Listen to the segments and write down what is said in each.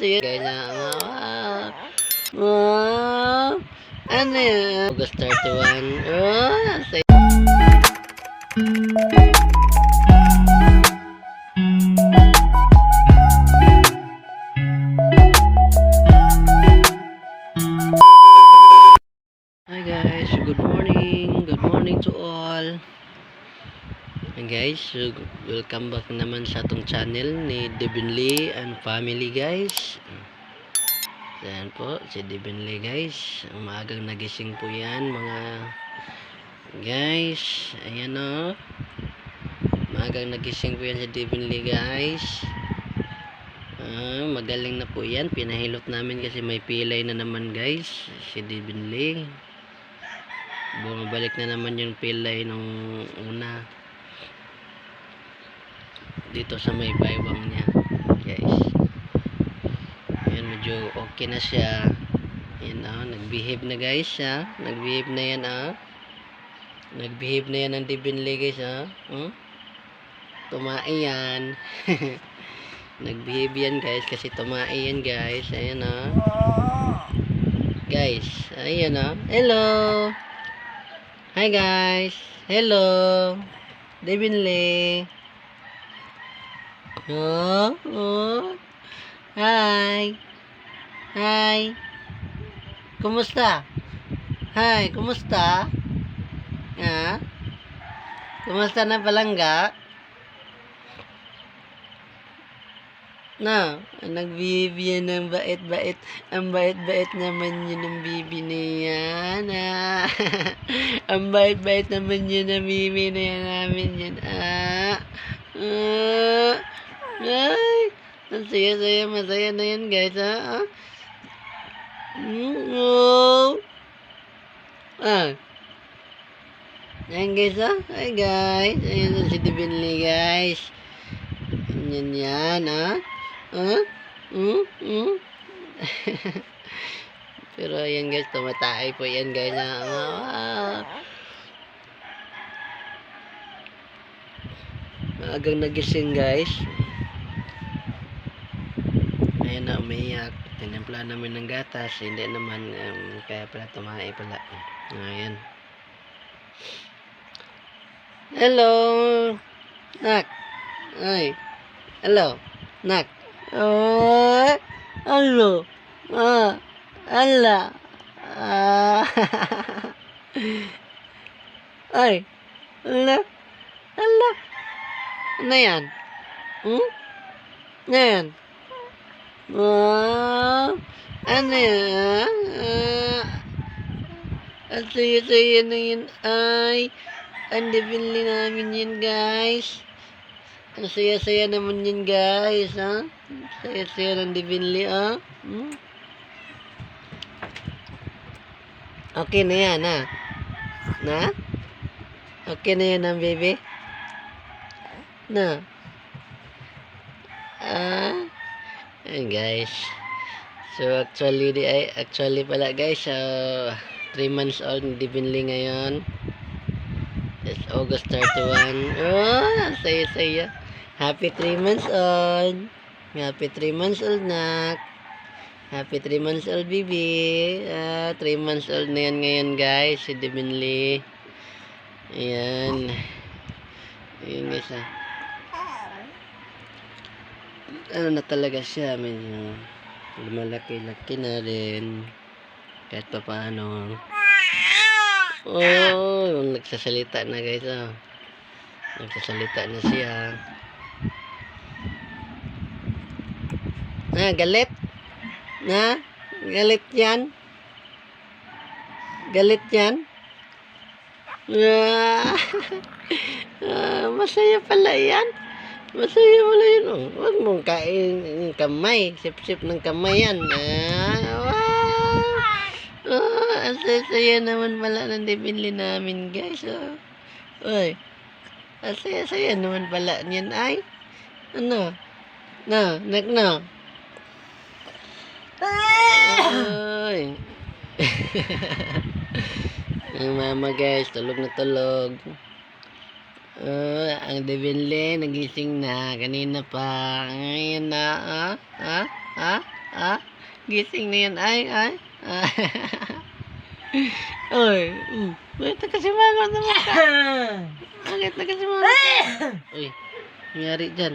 Sige guys, wow. Ano yun? August 31. Oh, say. Hi guys, good morning. Good morning to all. And guys, so welcome back naman sa atong channel ni Devin Lee and family guys. Ayan po, si Devin Lee guys. Umagang nagising po yan mga guys. Ayan o. Umagang nagising po yan si Devin Lee guys. Magaling na po yan. Pinahilot namin kasi may pilay na naman guys. Si Devin Lee. Bumabalik na naman yung pilay nung una. Dito sa may baywang niya guys. Ayan, medyo okay na siya. Ayan nagbehave na guys ha. Nagbehave na yan Nagbehave na yan ang Devin Lee guys Tumai yan. Nagbehave yan guys kasi tumai yan guys. Ayan guys, ayan hello. Hi guys. Hello. Devin Lee. Hi. Hi. Kumusta? Hi, kumusta? Kumusta na palangga? Nagbibi ng bait-bait. Ang bait-bait naman yun ng bibi niya. Ang bait-bait naman yun ng bibi na yan namin yun. Ay, ang saya-saya, masaya na yan guys Ayan guys hi guys. Ayan si Devin Lee guys. Yan Pero ayan guys, tumatay po yan guys Maagang nagising guys. Ayan umiyak. Tinimpla namin ng gatas. Hindi naman kaya pala tumahay pala. Ayan. Hello nak. Ay. Hello nak. Hello. Ala. Ay. Ala. Ala. Ano yan? Ano yan? Ano yan? Ang saya-saya na yun ay. Ang Devin Lee namin yun guys. Ang saya-saya naman yun guys Saya-saya ng Devin Lee Okay na yan Okay na yan ang baby Ayan guys. So actually pala guys 3 months old ni Devin Lee ngayon. It's August 31. Saya-saya. Happy 3 months old. Happy 3 months old nak. Happy 3 months old baby. 3 months old na yan ngayon guys si Devin Lee. Ayan. Ayan guys ano na talaga siya, medyo lumalaki-laki na rin kahit pa paano. Nagsasalita na guys nagsasalita na siya. Galit galit yan masaya pala yan. Masaya pala yun Huwag mong kain kamay. Sip-sip ng kamay yan ang saya naman pala ng Devin Lee namin guys ang saya naman pala niyan ay nak ang mama guys tulog na tulog. Ang Devin Lee nagising na kanina pa. Ngayon na Ah, gising na yan. Ay. Oy, bakit nakasimangot naman ka? Bakit nakasimangot? Uy, nangyari dyan.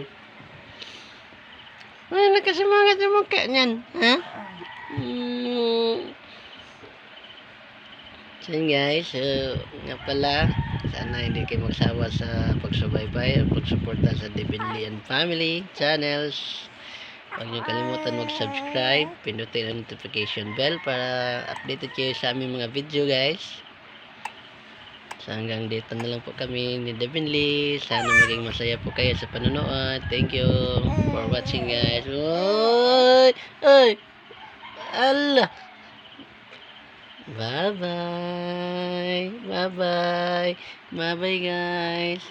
Ay, nakasimangot naman ka niyan. Ha? So yun guys, so nga pala, sana hindi kayo magsawa sa pagsubaybay at pagsuporta sa Divinely and Family channels. Huwag niyo kalimutan mag-subscribe, pindutin ang notification bell para updated kayo sa aming mga video guys. So hanggang dito na lang po kami ni Divinely. Sana maging masaya po kayo sa panonood. Thank you for watching guys. Oy! Allah! Bye-bye! Bye-bye! Bye-bye guys!